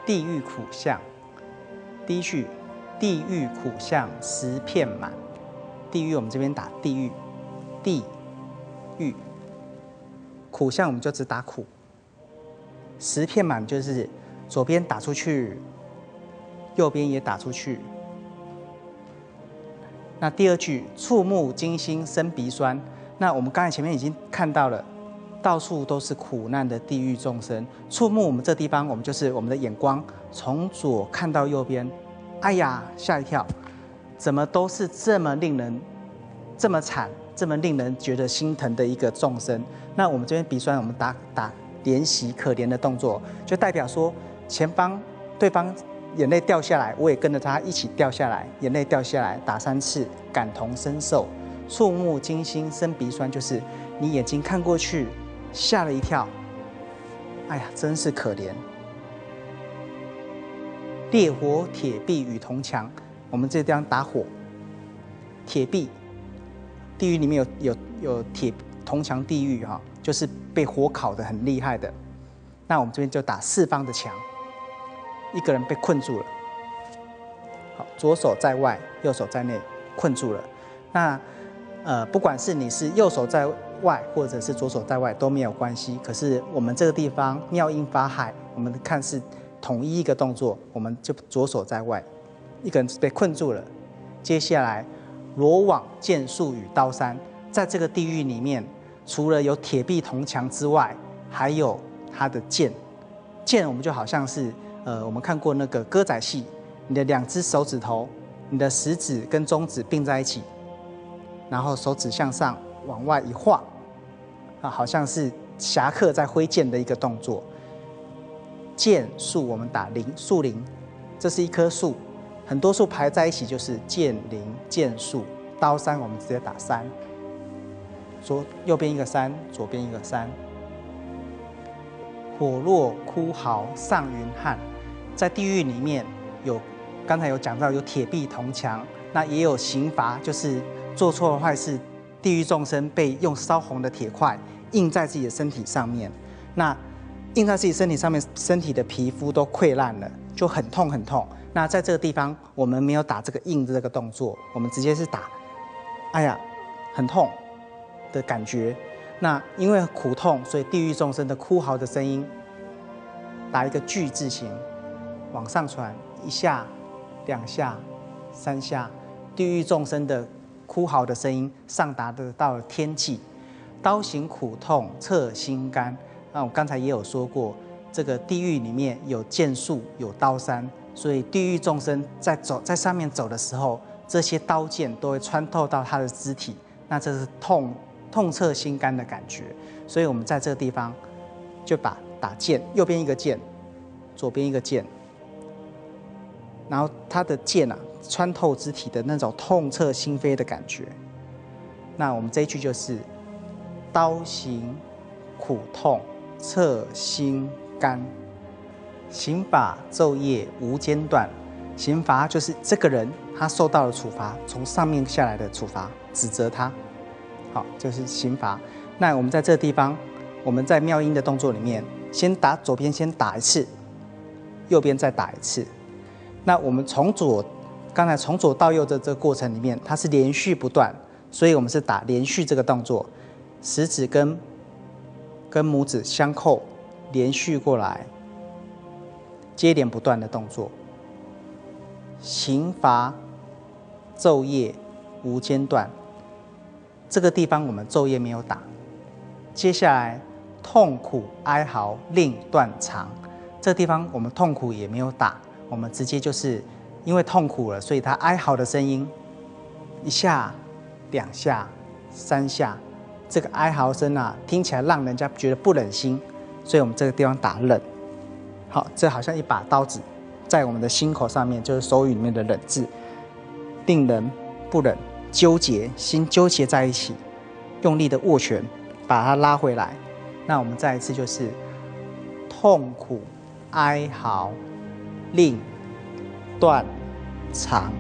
地狱苦相。第一句，地狱苦相10片满。地狱我们这边打地狱，地狱苦相我们就只打苦。10片满就是左边打出去，右边也打出去。那第二句，触目惊心生鼻酸。那我们刚才前面已经看到了，到处都是苦难的地狱众生。触目我们这地方，我们就是我们的眼光从左看到右边，哎呀，吓一跳，怎么都是这么令人这么惨，这么令人觉得心疼的一个众生。那我们这边鼻酸，我们打怜惜可怜的动作，就代表说前方对方眼泪掉下来，我也跟着他一起掉下来，眼泪掉下来，打3次，感同身受。触目惊心生鼻酸，就是你眼睛看过去，吓了一跳，哎呀，真是可怜。烈火铁壁与铜墙，我们这地方打火，铁壁，地狱里面有铁铜墙地狱哈，就是被火烤得很厉害的。那我们这边就打4方的墙，一个人被困住了，好，左手在外，右手在内，困住了。那不管是你是右手在外，或者是左手在外都没有关系。可是我们这个地方妙音法海，我们看是统一一个动作，我们就左手在外，一个人被困住了。接下来罗网剑术与刀山，在这个地狱里面，除了有铁壁铜墙之外，还有他的剑。剑我们就好像是我们看过那个歌仔戏，你的2只手指头，你的食指跟中指并在一起，然后手指向上往外一画，好像是侠客在挥剑的一个动作。剑树我们打林，树林，这是一棵树，很多树排在一起就是剑林剑树。刀山我们直接打3，右边一个3，左边一个3。火落哭嚎上云汉，在地狱里面刚才有讲到有铁壁铜墙，那也有刑罚，就是做错坏事，地狱众生被用烧红的铁块印在自己的身体上面，那印在自己身体上面，身体的皮肤都溃烂了，就很痛很痛。那在这个地方，我们没有打这个印的这个动作，我们直接是打，哎呀，很痛的感觉。那因为苦痛，所以地狱众生的哭嚎的声音，打一个巨字形，往上传1下、2下、3下，地狱众生的哭嚎的声音上达到了天际。刀行苦痛彻心肝。那我刚才也有说过，这个地狱里面有剑树，有刀山，所以地狱众生在上面走的时候，这些刀剑都会穿透到他的肢体，那这是痛彻心肝的感觉。所以我们在这个地方就打剑，右边一个剑，左边一个剑，然后他的剑穿透肢体的那种痛彻心扉的感觉。那我们这一句就是刀行苦痛彻心肝，刑法昼夜无间断。刑罚就是这个人他受到了处罚，从上面下来的处罚，指责他，好，就是刑罚。那我们在这个地方，我们在妙音的动作里面，先打左边，先打1次，右边再打1次。那我们刚才从左到右的这个过程里面，它是连续不断，所以我们是打连续这个动作，食指跟拇指相扣，连续过来，接连不断的动作。刑罚昼夜无间断，这个地方我们昼夜没有打。接下来痛苦哀嚎令断肠，这个地方我们痛苦也没有打，我们直接就是因为痛苦了，所以他哀嚎的声音1下、2下、3下，这个哀嚎声听起来让人家觉得不忍心，所以我们这个地方打忍。好，这好像一把刀子在我们的心口上面，就是手语里面的忍字，令人不忍，纠结，心纠结在一起，用力的握拳把它拉回来。那我们再一次就是痛苦哀嚎令断肠。